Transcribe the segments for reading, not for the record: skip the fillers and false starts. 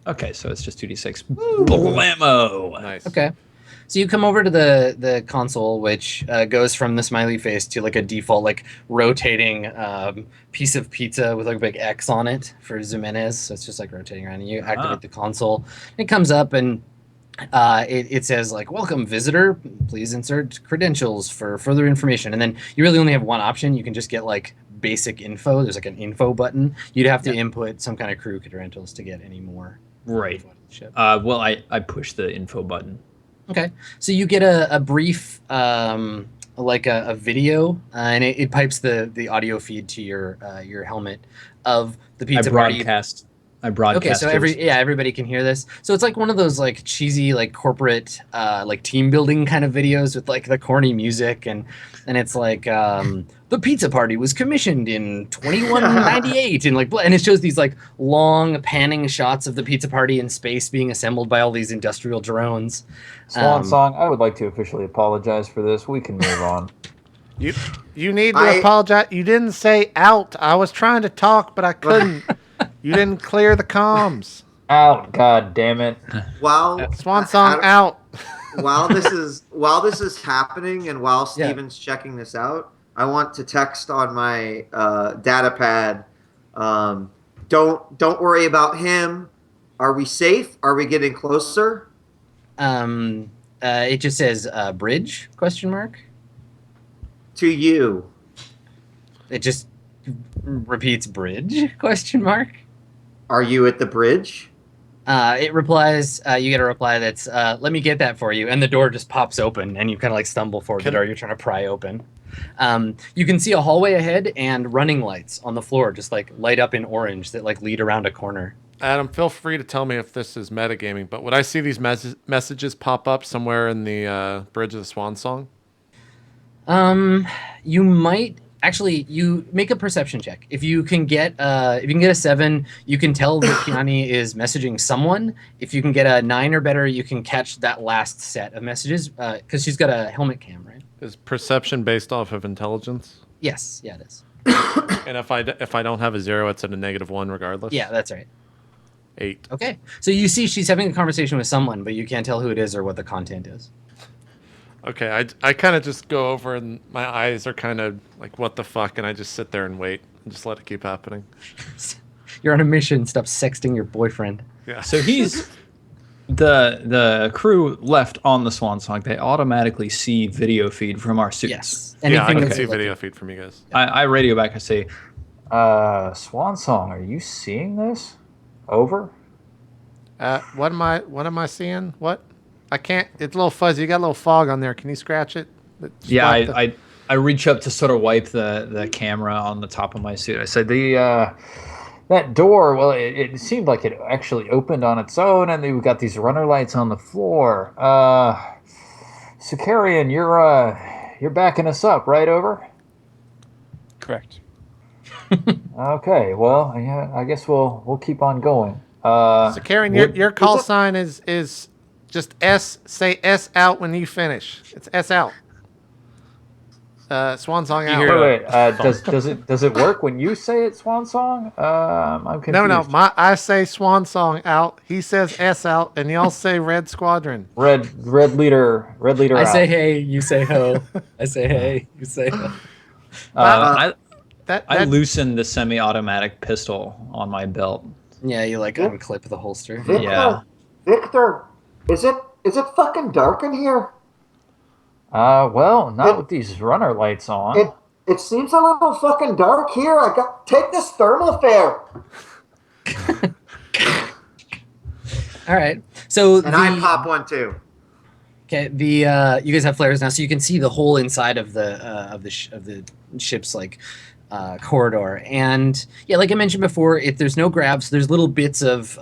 Okay, so it's just 2d6. Blammo! Nice. Okay. So you come over to the console, which goes from the smiley face to like a default like rotating piece of pizza with like a big X on it for Zumenes. So it's just like rotating around. And you activate the console. It comes up and it says like, "Welcome, visitor. Please insert credentials for further information." And then you really only have one option. You can just get like basic info. There's like an info button. You'd have to input some kind of crew credentials to get any more. Right. Well, I push the info button. Okay, so you get a brief, like a video, and it pipes the audio feed to your helmet of the pizza party. I broadcast. Okay, so everybody can hear this. So it's like one of those like cheesy like corporate like team building kind of videos with like the corny music and it's like the pizza party was commissioned in 2198 and like and it shows these like long panning shots of the pizza party in space being assembled by all these industrial drones. Swan Song, I would like to officially apologize for this. We can move on. You need to apologize. You didn't say out. I was trying to talk, but I couldn't. You didn't clear the comms. Out, god damn it. Swan Song out. While this is happening and while Steven's checking this out, I want to text on my data pad. Don't worry about him. Are we safe? Are we getting closer? It just says bridge ? To you. It just repeats bridge ? Are you at the bridge? It replies, you get a reply that's, let me get that for you. And the door just pops open and you kind of like stumble forward the door you're trying to pry open. You can see a hallway ahead and running lights on the floor just like light up in orange that like lead around a corner. Adam, feel free to tell me if this is metagaming, but would I see these messages pop up somewhere in the Bridge of the Swan Song? You might... Actually, you make a perception check. If you can get a 7, you can tell that Kiani is messaging someone. If you can get a 9 or better, you can catch that last set of messages because she's got a helmet cam, right? Is perception based off of intelligence? Yes, yeah, it is. And if I don't have a 0, it's at a -1 regardless. Yeah, that's right. 8. Okay, so you see she's having a conversation with someone, but you can't tell who it is or what the content is. Okay, I kind of just go over and my eyes are kind of like, what the fuck? And I just sit there and wait and just let it keep happening. You're on a mission. Stop sexting your boyfriend. Yeah. So he's... The crew left on the Swan Song, they automatically see video feed from our suits. Yes. Yeah, I can see video feed from you guys. I radio back, I say, Swan Song, are you seeing this? Over? What am I seeing? What? I can't. It's a little fuzzy. You got a little fog on there. Can you scratch it? Yeah, I reach up to sort of wipe the camera on the top of my suit. I said, that door, well, it seemed like it actually opened on its own, and we've got these runner lights on the floor. Sicarian, you're backing us up, right? Over? Correct. Okay, well, yeah, I guess we'll keep on going. Sicarian, your call sign is just S. Say S out when you finish. It's S out. Swan Song out. Wait. Does it work when you say it, Swan Song? I'm confused. No. I say Swan Song out. He says S out, and y'all say Red Squadron. Red leader. I out. say hey, you say ho. I say hey, you say ho. I loosened the semi-automatic pistol on my belt. Yeah, you like unclip the holster. Victor, is it fucking dark in here? Well, not with these runner lights on. It seems a little fucking dark here. Take this thermoflare. All right. So I pop one too. Okay. You guys have flares now, so you can see the whole inside of the ship's like corridor. And yeah, like I mentioned before, there's no grabs. There's little bits of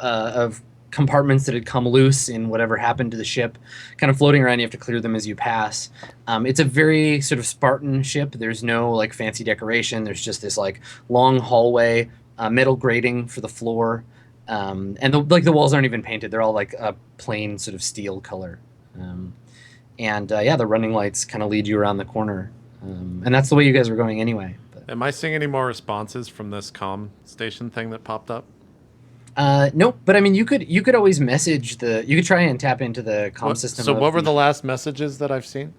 compartments that had come loose in whatever happened to the ship, kind of floating around. You have to clear them as you pass. It's a very sort of Spartan ship. There's no like fancy decoration. There's just this like long hallway, metal grating for the floor, and the walls aren't even painted. They're all like a plain sort of steel color. The running lights kind of lead you around the corner, and that's the way you guys were going anyway. But, am I seeing any more responses from this comm station thing that popped up? Nope. But I mean, you could always message the. You could try and tap into the comm system. So what were the last messages that I've seen?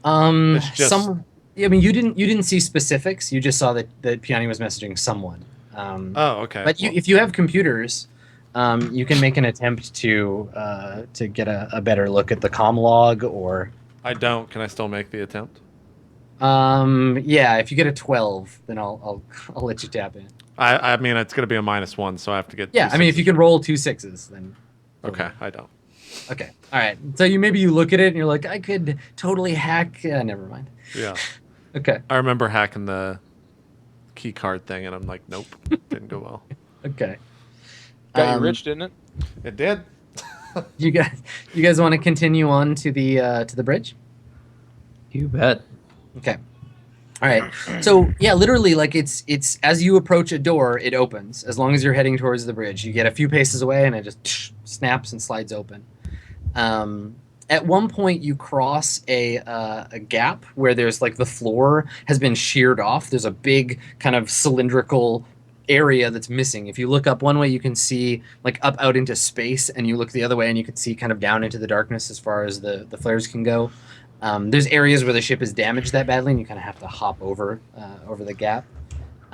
It's just- some. I mean, you didn't see specifics. You just saw that Piani was messaging someone. Oh, okay. But if you have computers, you can make an attempt to get a better look at the comm log, or. I don't. Can I still make the attempt? Yeah. If you get a 12, then I'll let you tap in. I mean, it's going to be a -1, so I have to get. Yeah. I mean, if you can roll 2 6s, then. Okay, I don't. Okay. All right. So maybe you look at it and you're like, I could totally hack. Never mind. Yeah. Okay. I remember hacking the key card thing, and I'm like, nope, didn't go well. Okay. Got you rich, didn't it? It did. You guys want to continue on to the bridge? You bet. Okay. All right. So yeah, literally, like it's as you approach a door, it opens. As long as you're heading towards the bridge, you get a few paces away, and it just snaps and slides open. At one point, you cross a gap where there's like the floor has been sheared off. There's a big kind of cylindrical area that's missing. If you look up one way, you can see like up out into space, and you look the other way, and you can see kind of down into the darkness as far as the flares can go. There's areas where the ship is damaged that badly, and you kind of have to hop over the gap.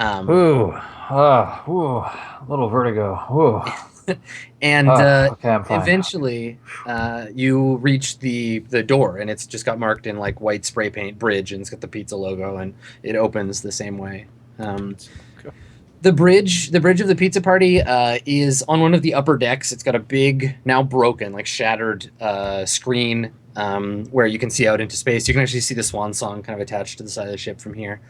Ooh, a little vertigo. Ooh. And okay, I'm fine. eventually, you reach the door, and it's just got marked in like white spray paint bridge, and it's got the pizza logo, and it opens the same way. The bridge of the pizza party is on one of the upper decks. It's got a big, now broken, like shattered screen where you can see out into space. You can actually see the Swan Song kind of attached to the side of the ship from here.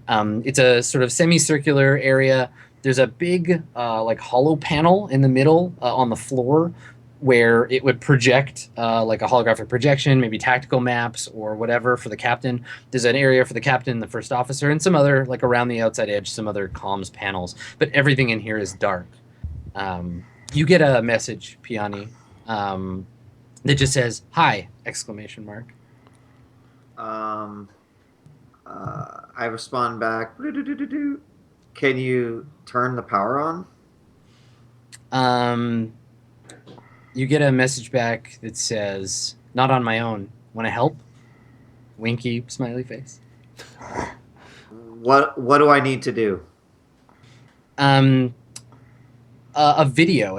It's a sort of semicircular area. There's a big like hollow panel in the middle on the floor where it would project like a holographic projection, maybe tactical maps or whatever for the captain. There's an area for the captain, the first officer, and some other, like around the outside edge, some other comms panels. But everything in here is dark. You get a message, Piani, that just says, "Hi!" exclamation mark. I respond back. Can you turn the power on? You get a message back that says, "Not on my own. Want to help?" Winky smiley face. What do I need to do? A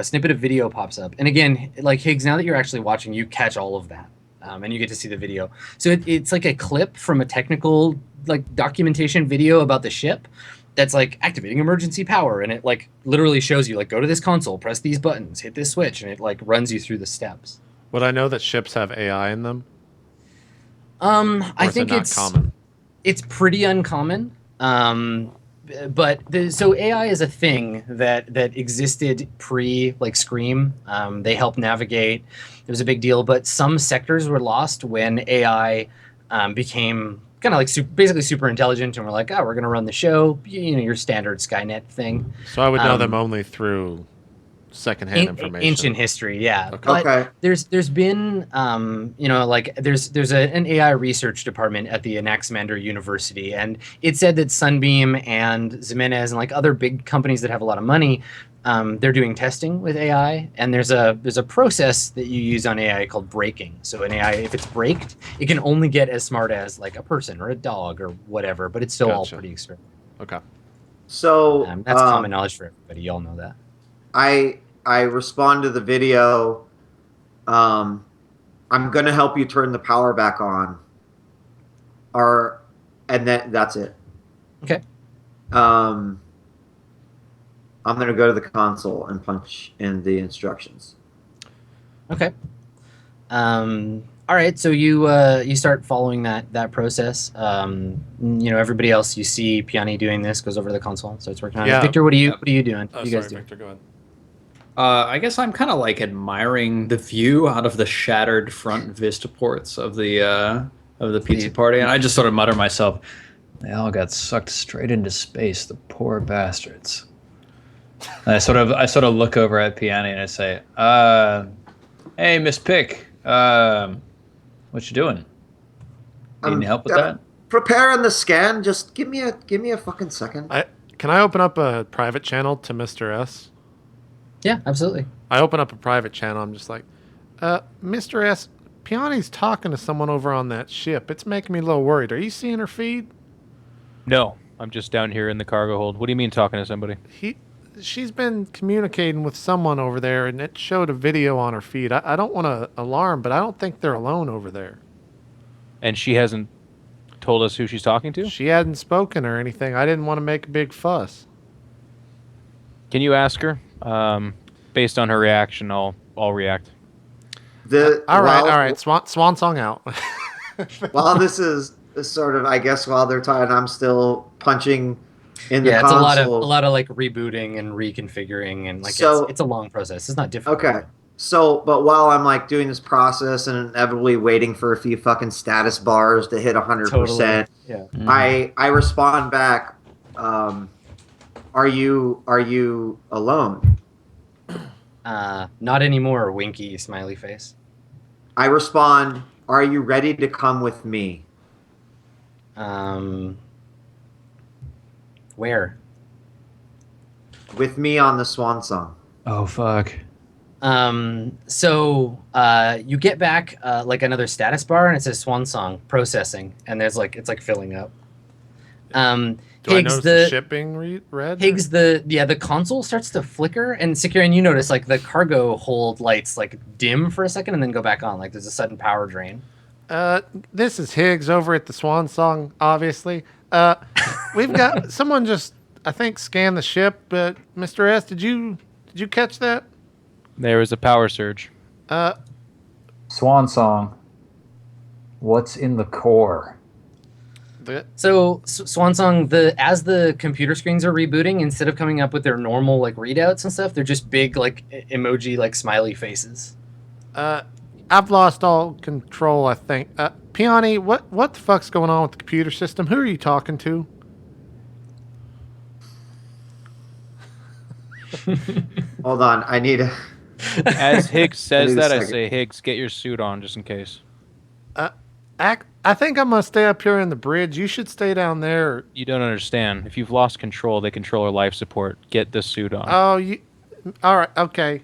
snippet of video pops up, and again, like Higgs, now that you're actually watching, you catch all of that, and you get to see the video. So it's like a clip from a technical like documentation video about the ship. That's like activating emergency power, and it like literally shows you like go to this console, press these buttons, hit this switch, and it like runs you through the steps. Would I know that ships have AI in them? I think it's common. It's pretty uncommon. But so AI is a thing that existed pre like Scream. They helped navigate. It was a big deal, but some sectors were lost when AI became kind of like basically super intelligent, and we're like, oh, we're gonna run the show, your standard Skynet thing. So I would know them only through secondhand information, ancient history, yeah. Okay. But there's been like there's an AI research department at the Anaximander University, and it said that Sunbeam and Ximenez and like other big companies that have a lot of money, they're doing testing with AI, and there's a process that you use on AI called breaking. So an AI, if it's braked, it can only get as smart as like a person or a dog or whatever, but it's still all pretty experimental. Okay. So that's common knowledge for everybody. You all know that. I respond to the video. I'm gonna help you turn the power back on. And that's it. Okay. I'm going to go to the console and punch in the instructions. Okay. All right. So you start following that process. Everybody else, you see Piani doing this, goes over to the console, starts working on it. Victor, what are you doing? What are you guys doing? Victor, go ahead. I guess I'm kind of like admiring the view out of the shattered front vista ports of the pizza party, and I just sort of mutter to myself, "They all got sucked straight into space, the poor bastards." And I sort of look over at Piani and I say, "Hey, Miss Pick, what you doing? Need any help with that?" Preparing the scan. Just give me a fucking second. Can I open up a private channel to Mr. S? Yeah, absolutely. I open up a private channel. I'm just like, Mr. S, Piani's talking to someone over on that ship. It's making me a little worried. Are you seeing her feed? No, I'm just down here in the cargo hold. What do you mean talking to somebody? She's been communicating with someone over there, and it showed a video on her feed. I don't want to alarm, but I don't think they're alone over there. And she hasn't told us who she's talking to? She hadn't spoken or anything. I didn't want to make a big fuss. Can you ask her? Based on her reaction, I'll react. All right. Swan Song out. While this is sort of, I guess, while they're talking, I'm still punching in the console. Yeah, it's a lot of like rebooting and reconfiguring, and like it's a long process. It's not difficult. Okay. So, but while I'm like doing this process and inevitably waiting for a few fucking status bars to hit 100%, Totally. Yeah. I respond back. Are you alone? Not anymore. Winky smiley face. I respond. Are you ready to come with me? Where? With me on the Swan Song. Oh fuck. So you get back like another status bar, and it says Swan Song processing, and there's like it's like filling up. Do I notice the ship being red? Higgs, the console starts to flicker, and Secure, and you notice like the cargo hold lights like dim for a second and then go back on, like there's a sudden power drain. This is Higgs over at the Swan Song, obviously. We've got someone just, I think, scanned the ship, but Mr. S, did you catch that? There was a power surge. Swan Song. What's in the core? So Swan Song, as the computer screens are rebooting, instead of coming up with their normal like readouts and stuff, they're just big like emoji like smiley faces. I've lost all control, I think. Piani, what the fuck's going on with the computer system? Who are you talking to? Hold on, I need a... As Higgs says that, I say, Higgs, get your suit on just in case. I think I'm going to stay up here in the bridge. You should stay down there. You don't understand. If you've lost control, they control our life support. Get the suit on. Oh, all right, okay.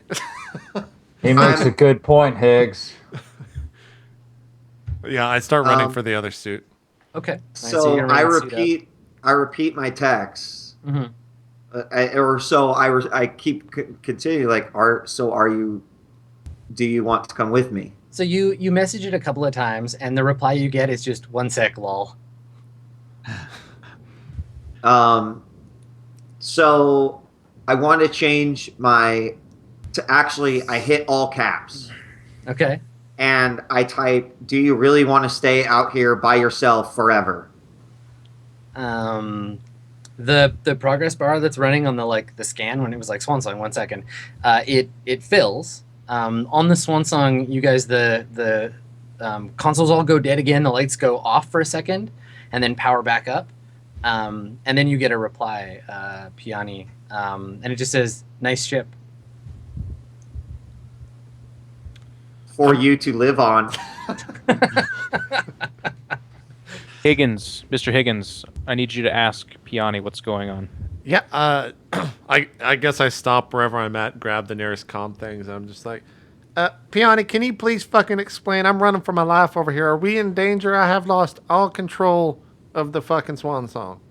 He makes a good point, Higgs. Yeah, I start running for the other suit. Okay. So I repeat my text. Mm-hmm. I keep continue like, do you want to come with me? So you message it a couple of times, and the reply you get is just 1 sec, lol. So I want to change I hit all caps. Okay. And I type, do you really want to stay out here by yourself forever? The progress bar that's running on the scan when it was like Swan Song, 1 second, it fills. On the Swan Song, you guys, the consoles all go dead again. The lights go off for a second, and then power back up. And then you get a reply, Piani, and it just says, "Nice ship." For you to live on. Mr. Higgins, I need you to ask Piani what's going on. Yeah, I guess I stop wherever I'm at, grab the nearest comm things, and I'm just like, Piani, can you please fucking explain? I'm running for my life over here. Are we in danger? I have lost all control of the fucking Swan Song.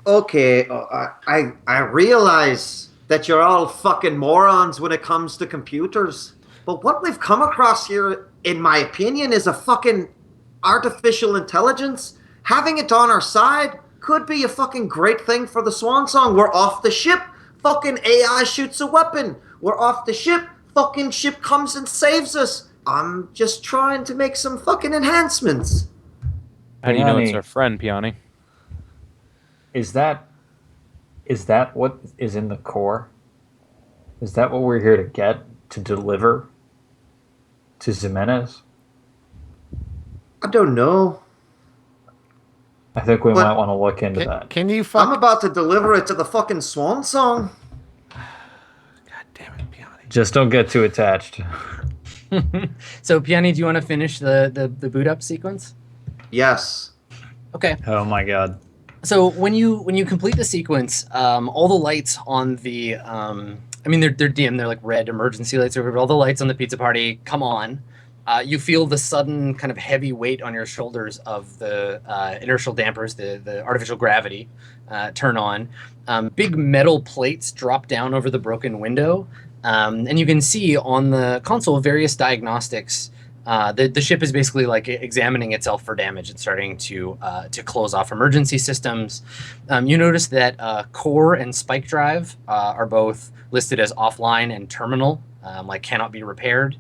Okay, I realize that you're all fucking morons when it comes to computers. But what we've come across here, in my opinion, is a fucking artificial intelligence. Having it on our side could be a fucking great thing for the Swan Song. We're off the ship. Fucking AI shoots a weapon. We're off the ship. Fucking ship comes and saves us. I'm just trying to make some fucking enhancements. How do you know it's our friend, Piani? Is that what is in the core? Is that what we're here to get, to deliver to Jimenez? I don't know. I think we might want to look into that. Can you I'm about to deliver it to the fucking Swan Song. God damn it, Piani. Just don't get too attached. So, Piani, do you want to finish the boot up sequence? Yes. Okay. Oh my god. So when you complete the sequence, all the lights on the I mean, they're dim. They're like red emergency lights. But all the lights on the pizza party come on. You feel the sudden kind of heavy weight on your shoulders of the inertial dampers, the artificial gravity, turn on. Big metal plates drop down over the broken window, and you can see on the console various diagnostics. The ship is basically like examining itself for damage and starting to close off emergency systems. You notice that core and spike drive are both listed as offline and terminal, like cannot be repaired.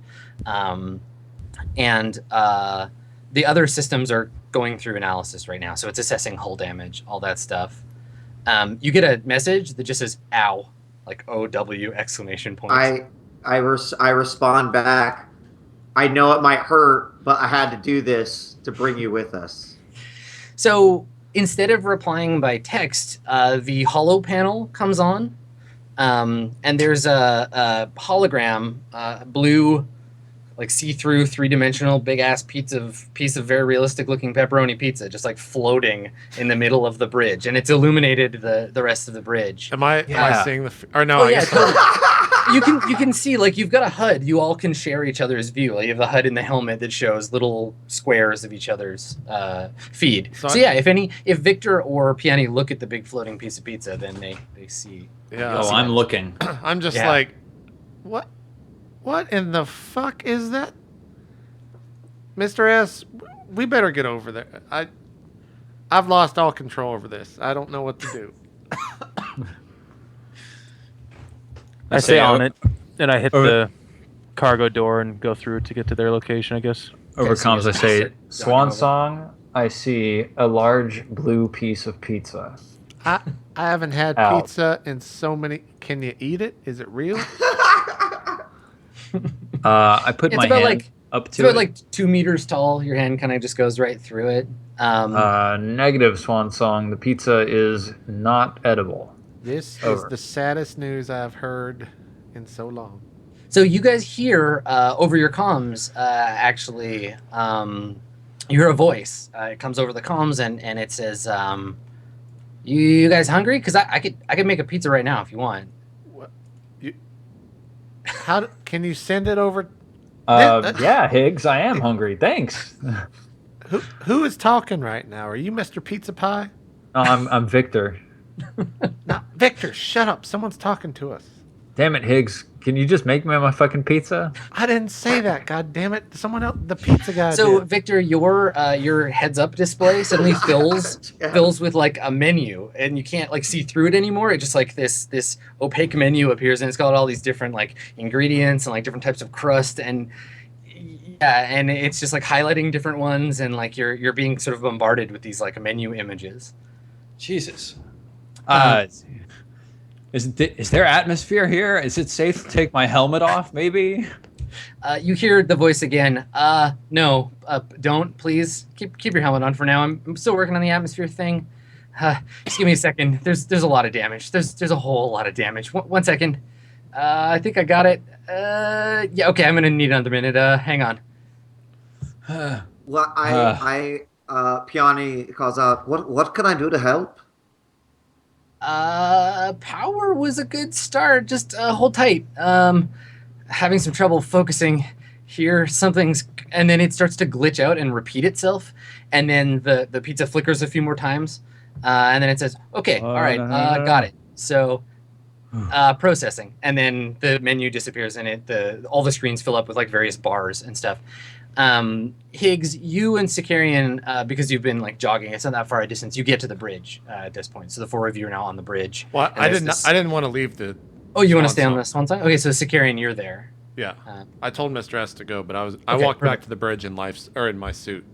And the other systems are going through analysis right now, so it's assessing hull damage, all that stuff. You get a message that just says "ow," like OW exclamation points. I respond back. I know it might hurt, but I had to do this to bring you with us. So instead of replying by text, the holo panel comes on, and there's a hologram, blue, like see-through, three-dimensional, big-ass piece of very realistic-looking pepperoni pizza, just like floating in the middle of the bridge, and it's illuminated the rest of the bridge. Am I seeing the? Or no? Oh, I yeah, guess totally. You can see, like, you've got a HUD. You all can share each other's view. Like, you have the HUD in the helmet that shows little squares of each other's feed. So yeah, if Victor or Piani look at the big floating piece of pizza, then they see. Yeah. Oh, I'm looking. I'm just like, what? What in the fuck is that? Mr. S, we better get over there. I've lost all control over this. I don't know what to do. I stay on it, and I hit the cargo door and go through to get to their location, I guess. Over comms, I say, Swan over. Song, I see a large blue piece of pizza. I haven't had Ow. pizza in so many. Can you eat it? Is it real? I put It's my about hand up It's to about it. like 2 meters tall. Your hand kind of just goes right through it. Negative, Swan Song. The pizza is not edible. This Over. is the saddest news I've heard in so long. So you guys hear over your comms, actually, you hear a voice. It comes over the comms and it says, "You guys hungry? Because I could make a pizza right now if you want." What? Can you send it over? Yeah, Higgs, I am hungry. Thanks. Who is talking right now? Are you Mr. Pizza Pie? No, I'm Victor. No, Victor, shut up. Someone's talking to us. Damn it, Higgs. Can you just make me my fucking pizza? I didn't say that. God damn it. Someone else, the pizza guy So did. Victor, your heads-up display suddenly fills with like a menu, and you can't like see through it anymore. It just like this opaque menu appears, and it's got all these different like ingredients and like different types of crust, and and it's just like highlighting different ones, and like you're being sort of bombarded with these like menu images. Jesus. Is there atmosphere here? Is it safe to take my helmet off, maybe? You hear the voice again. No, don't, please. Keep your helmet on for now. I'm still working on the atmosphere thing. Just give me a second. There's a lot of damage. There's a whole lot of damage. One second. I think I got it. Yeah, okay, I'm gonna need another minute. Hang on. Well, Piani calls out, what can I do to help? Power was a good start. Just hold tight. Having some trouble focusing here. And then it starts to glitch out and repeat itself. And then the pizza flickers a few more times. And then it says, okay, all right, got it. So, processing. And then the menu disappears and all the screens fill up with like various bars and stuff. Higgs, you and Sicarian, because you've been like jogging, it's not that far a distance. You get to the bridge at this point. So the four of you are now on the bridge. Well, I didn't want to leave the. Oh, you want to stay on the Swan Song? Okay, so Sicarian, you're there. Yeah, I told Mr. S to go, but I walked back to the bridge in my suit.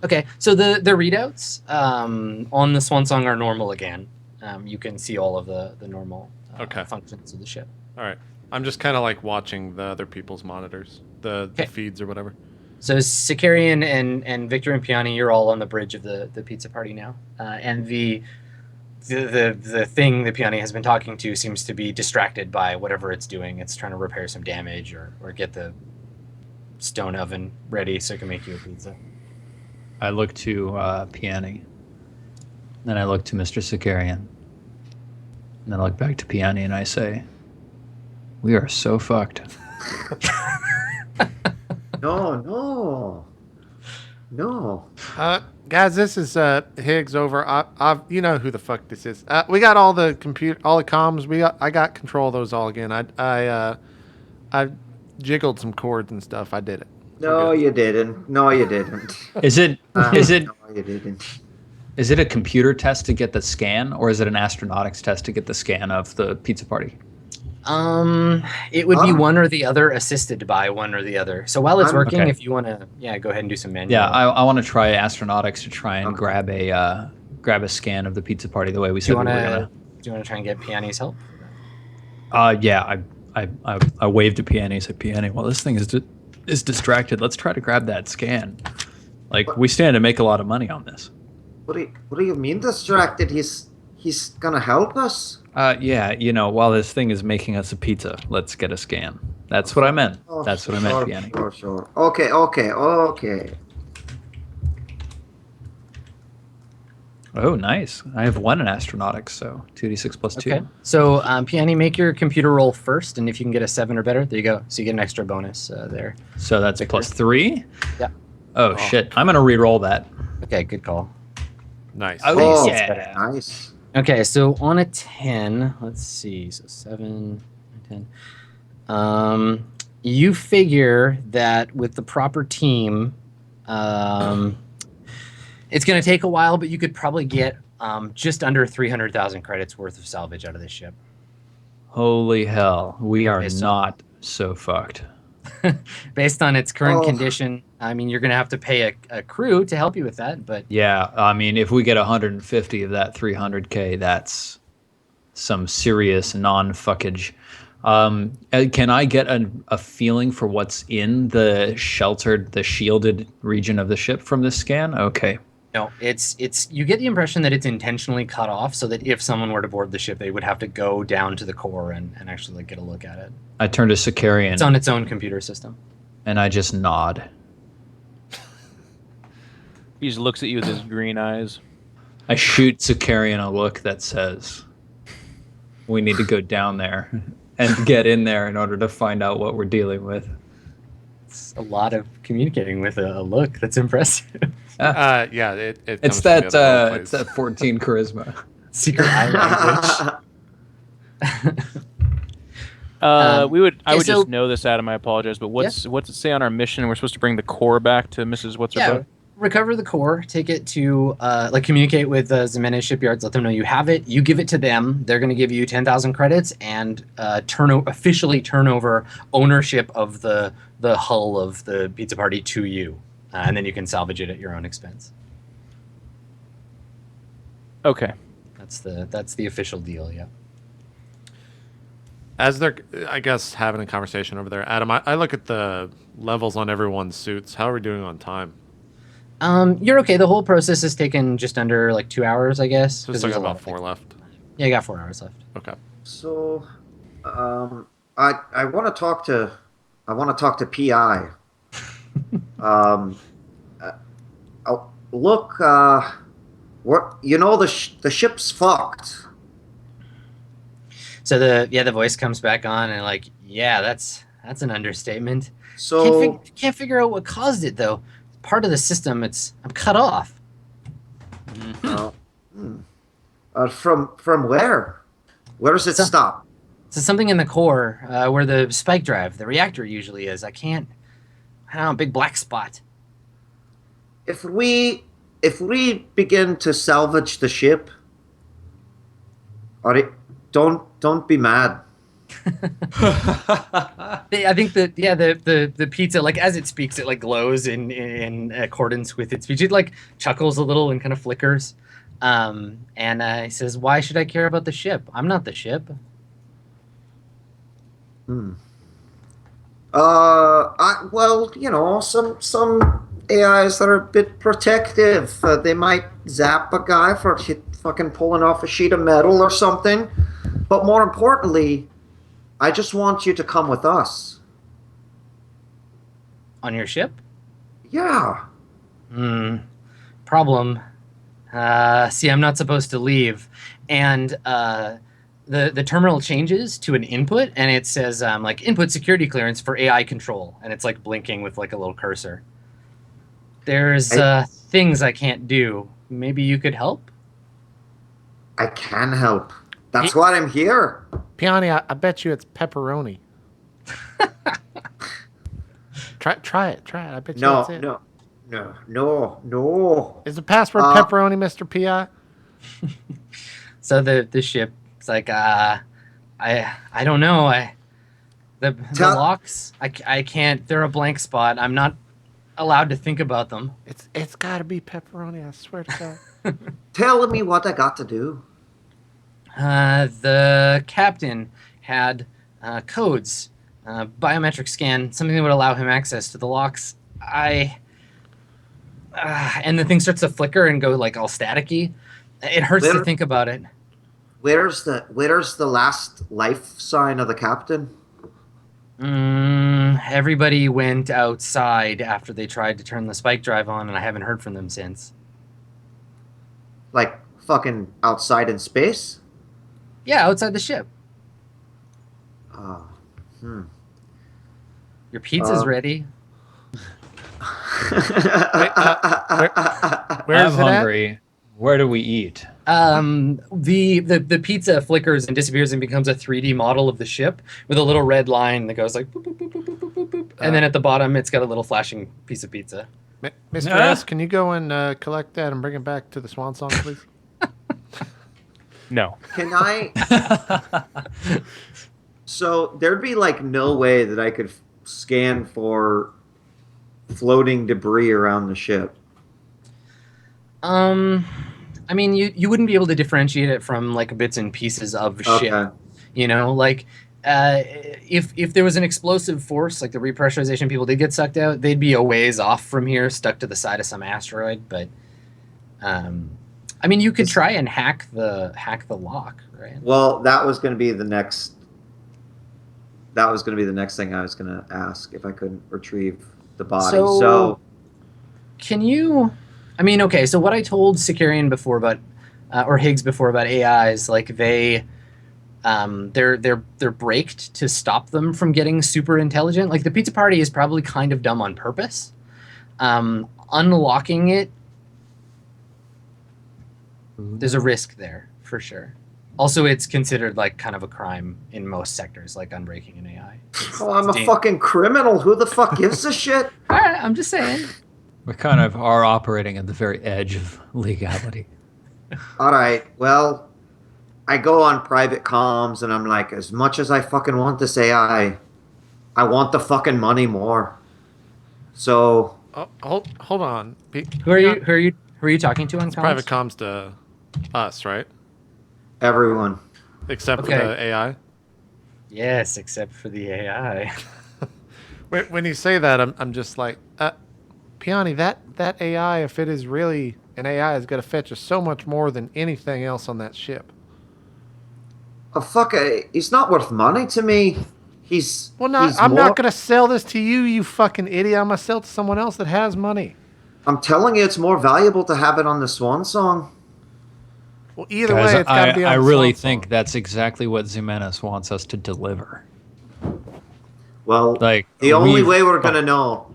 Okay, so the readouts on the Swan Song are normal again. You can see all of the normal functions of the ship. All right, I'm just kind of like watching the other people's monitors, the feeds or whatever. So Sicarian and Victor and Piani, you're all on the bridge of the pizza party now, and the thing that Piani has been talking to seems to be distracted by whatever it's doing. It's trying to repair some damage or get the stone oven ready so it can make you a pizza. I look to Piani. Then I look to Mr. Sicarian. And then I look back to Piani and I say, We are so fucked. No. Guys, this is Higgs over. You know who the fuck this is. We got all the comms. I got control of those all again. I jiggled some cords and stuff. I did it. No, you didn't. Is it No, you didn't. is it a computer test to get the scan, or is it an astronautics test to get the scan of the pizza party? It would be one or the other, assisted by one or the other. So while it's working, okay. if you want to, go ahead and do some manual. Yeah, I want to try astronautics to try and grab a scan of the pizza party the way we said we were gonna. Do you want to try and get Peony's help? Yeah, I waved at Peony. Said, Peony, well, this thing is distracted. Let's try to grab that scan. Like, we stand to make a lot of money on this. What do you mean distracted? He's gonna help us. Yeah, while this thing is making us a pizza, let's get a scan. That's what I meant. That's what I meant, Peony. Sure. Okay. Oh, nice. I have 1 in astronautics, so 2d6 plus 2. Okay. So, Peony, make your computer roll first, and if you can get a 7 or better, there you go. So you get an extra bonus there. So that's a plus 3? Yeah. Oh, shit. I'm going to re-roll that. Okay, good call. Nice. Oh, yeah. Nice. Okay, so on a 10, let's see, so 7, 10. You figure that with the proper team, it's going to take a while, but you could probably get just under 300,000 credits worth of salvage out of this ship. Holy hell. We are Okay, so- not so fucked. Based on its current condition, I mean, you're going to have to pay a crew to help you with that, but... Yeah, I mean, if we get 150 of that 300K, that's some serious non-fuckage. Can I get a feeling for what's in the shielded region of the ship from this scan? Okay. No, it's you get the impression that it's intentionally cut off so that if someone were to board the ship, they would have to go down to the core and actually get a look at it. I turn to Sicarian. It's on its own computer system. And I just nod. He just looks at you with his green eyes. I shoot Sicarian a look that says, we need to go down there and get in there in order to find out what we're dealing with. It's a lot of communicating with a look. That's impressive. Yeah, it It's comes from the other role it's that 14 charisma. Secret eye language. I would so- just know this, Adam. I apologize, but what's it say on our mission? We're supposed to bring the core back to Mrs. What's her boat? Recover the core, take it to communicate with Ximenez shipyards, let them know you have it. You give it to them. They're going to give you 10,000 credits and officially turn over ownership of the hull of the pizza party to you, and then you can salvage it at your own expense. Okay. That's the official deal. Yeah. As they're, I guess, having a conversation over there, Adam, I look at the levels on everyone's suits. How are we doing on time? You're okay. The whole process has taken just under 2 hours, I guess. So we still got about 4 left. Yeah, you got 4 hours left. Okay. So, I want to talk to PI. Look, the ship's fucked. So the voice comes back on and that's an understatement. So Can't figure out what caused it though. Part of the system, I'm cut off. From where? Where does it stop? So something in the core where the spike drive, the reactor usually is. I don't know, big black spot. If we begin to salvage the ship, don't be mad. I think that the pizza, as it speaks, it glows in accordance with its speech. It chuckles a little and kind of flickers, and he says, "Why should I care about the ship? I'm not the ship." Some AIs that are a bit protective. They might zap a guy for fucking pulling off a sheet of metal or something. But more importantly, I just want you to come with us. On your ship? Yeah. Problem. See, I'm not supposed to leave. And the terminal changes to an input, and it says like input security clearance for AI control, and it's like blinking with like a little cursor. There's things I can't do. Maybe you could help? I can help. That's why I'm here. Peony, I bet you it's pepperoni. Try it. I bet you that's it. No. Is the password pepperoni, Mr. Pi? So the ship, it's like I don't know. The locks, I can't. They're a blank spot. I'm not allowed to think about them. It's got to be pepperoni. I swear to God. Tell me what I got to do. The captain had codes, biometric scan, something that would allow him access to the locks. And the thing starts to flicker and go like all staticky. It hurts to think about it. Where's the last life sign of the captain? Everybody went outside after they tried to turn the spike drive on, and I haven't heard from them since. Like fucking outside in space? Yeah, outside the ship. Your pizza's ready. Where's I'm hungry. Where do we eat? The pizza flickers and disappears and becomes a 3D model of the ship with a little red line that goes like boop, boop, boop, boop, boop, boop, boop. And then at the bottom it's got a little flashing piece of pizza. Mr. S, can you go and collect that and bring it back to the Swan Song, please? No. Can I? So there'd be like no way that I could scan for floating debris around the ship. I mean, you wouldn't be able to differentiate it from like bits and pieces of ship. You know, like if there was an explosive force, like the repressurization people did get sucked out, they'd be a ways off from here, stuck to the side of some asteroid. But I mean, you could try and hack the lock, right? Well, that was going to be the next. That was going to be the next thing I was going to ask if I couldn't retrieve the body. So can you? I mean, okay. So what I told Sicarian before about, or Higgs before about AIs, like they're braked to stop them from getting super intelligent. Like the pizza party is probably kind of dumb on purpose. Unlocking it, there's a risk there for sure. Also, it's considered like kind of a crime in most sectors, like unbreaking an AI. I'm a fucking criminal. Who the fuck gives a shit? All right, I'm just saying. We kind of are operating at the very edge of legality. All right. Well, I go on private comms and I'm like, as much as I fucking want this AI, I want the fucking money more. So hold on. Who are you talking to on comms? Private comms to us, right? Everyone. Except for the AI? Yes, except for the AI. When you say that, I'm just like, Peony, that AI, if it is really an AI, is going to fetch us so much more than anything else on that ship. Oh, fuck, he's not worth money to me. I'm not going to sell this to you, you fucking idiot. I'm going to sell it to someone else that has money. I'm telling you, it's more valuable to have it on the Swan Song. Well, either way, it's got to be on I the really Swan think Song. That's exactly what Ximenes wants us to deliver. Well, like the only way we're going to know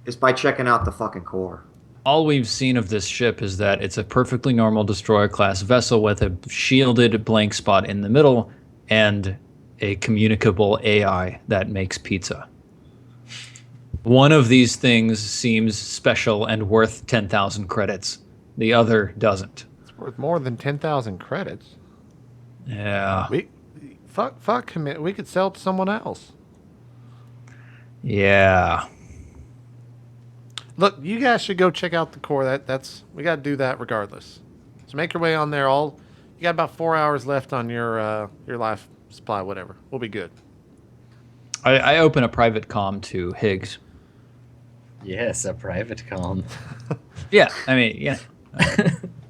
is by checking out the fucking core. All we've seen of this ship is that it's a perfectly normal destroyer-class vessel with a shielded blank spot in the middle and a communicable AI that makes pizza. One of these things seems special and worth 10,000 credits. The other doesn't. It's worth more than 10,000 credits. Yeah. Fuck commit. We could sell it to someone else. Yeah. Look, you guys should go check out the core. We got to do that regardless. So make your way on there. You got about 4 hours left on your life supply, whatever. We'll be good. I open a private comm to Higgs. Yes, a private comm. Yeah, I mean, yeah.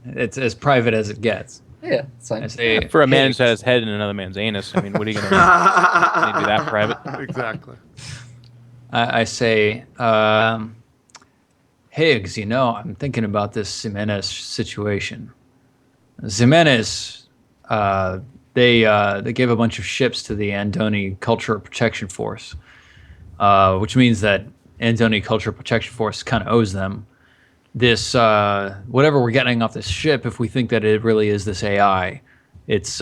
It's as private as it gets. Yeah, it's fine. I say, For a man who's had his head in another man's anus, I mean, what are you going to do that private? Exactly. I say, Higgs, I'm thinking about this Ximenes situation. Ximenes they gave a bunch of ships to the Andoni Cultural Protection Force, which means that Andoni Cultural Protection Force kind of owes them this whatever we're getting off this ship. If we think that it really is this AI, it's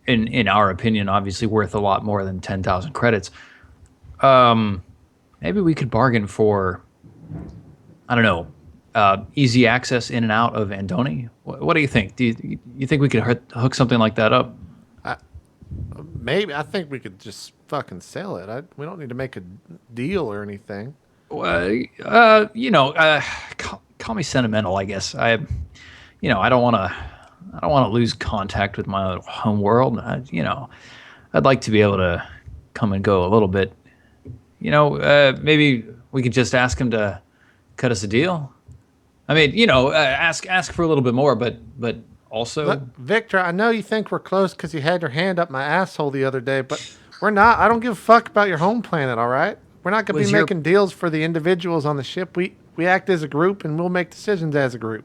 in our opinion obviously worth a lot more than 10,000 credits. Maybe we could bargain for, I don't know, easy access in and out of Andoni. What do you think? Do you think we could hook something like that up? Maybe. I think we could just fucking sell it. We don't need to make a deal or anything. Call me sentimental, I guess. I don't want to lose contact with my home world. I'd like to be able to come and go a little bit. Maybe we could just ask him to cut us a deal. I mean, ask for a little bit more, but also. Look, Victor, I know you think we're close because you had your hand up my asshole the other day, but we're not. I don't give a fuck about your home planet, all right? We're not going to be making deals for the individuals on the ship. We act as a group, and we'll make decisions as a group.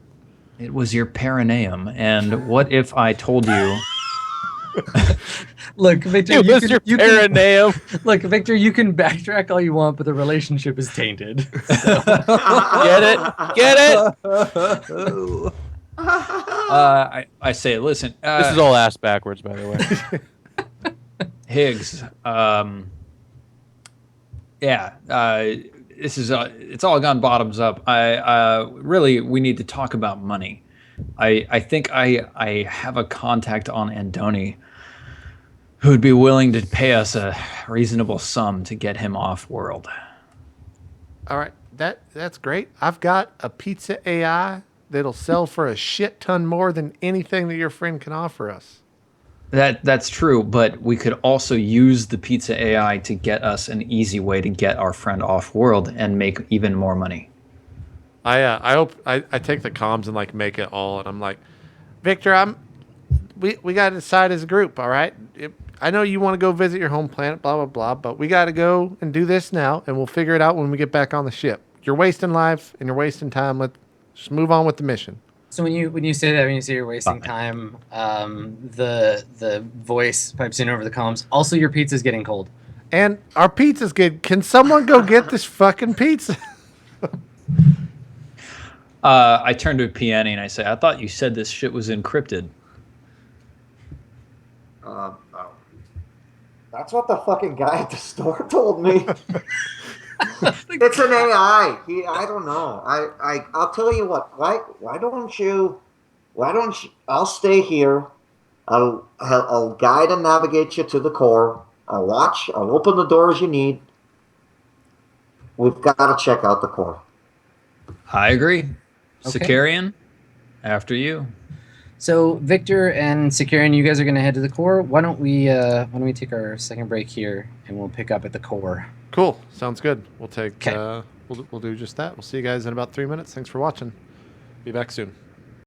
It was your perineum, and what if I told you... Look, Victor, perineum. Look, Victor, you can backtrack all you want, but the relationship is tainted. So. Get it? I say, listen. This is all ass backwards, by the way. Higgs. This is it's all gone bottoms up. Really, we need to talk about money. I think I have a contact on Andoni who would be willing to pay us a reasonable sum to get him off world. All right, that's great. I've got a pizza AI that'll sell for a shit ton more than anything that your friend can offer us. That's true, but we could also use the pizza AI to get us an easy way to get our friend off world and make even more money. I hope I take the comms and make it all, and I'm like, Victor, we got to decide as a group, all right? I know you want to go visit your home planet, blah blah blah, but we got to go and do this now, and we'll figure it out when we get back on the ship. You're wasting life and you're wasting time. Let's just move on with the mission. So when you say that, when you say you're wasting time, the voice pipes in over the comms. Also, your pizza's getting cold. And our pizza's good. Can someone go get this fucking pizza? I turn to Peony and I say, I thought you said this shit was encrypted. That's what the fucking guy at the store told me. It's an AI. I don't know. I'll tell you what. Why don't you? I'll stay here. I'll guide and navigate you to the core. I'll watch. I'll open the doors you need. We've got to check out the core. I agree. Okay. Sicarian, after you. So Victor and Sicarian, you guys are going to head to the core. Why don't we take our second break here and we'll pick up at the core. Cool. Sounds good. We'll take. We'll do just that. We'll see you guys in about 3 minutes. Thanks for watching. Be back soon.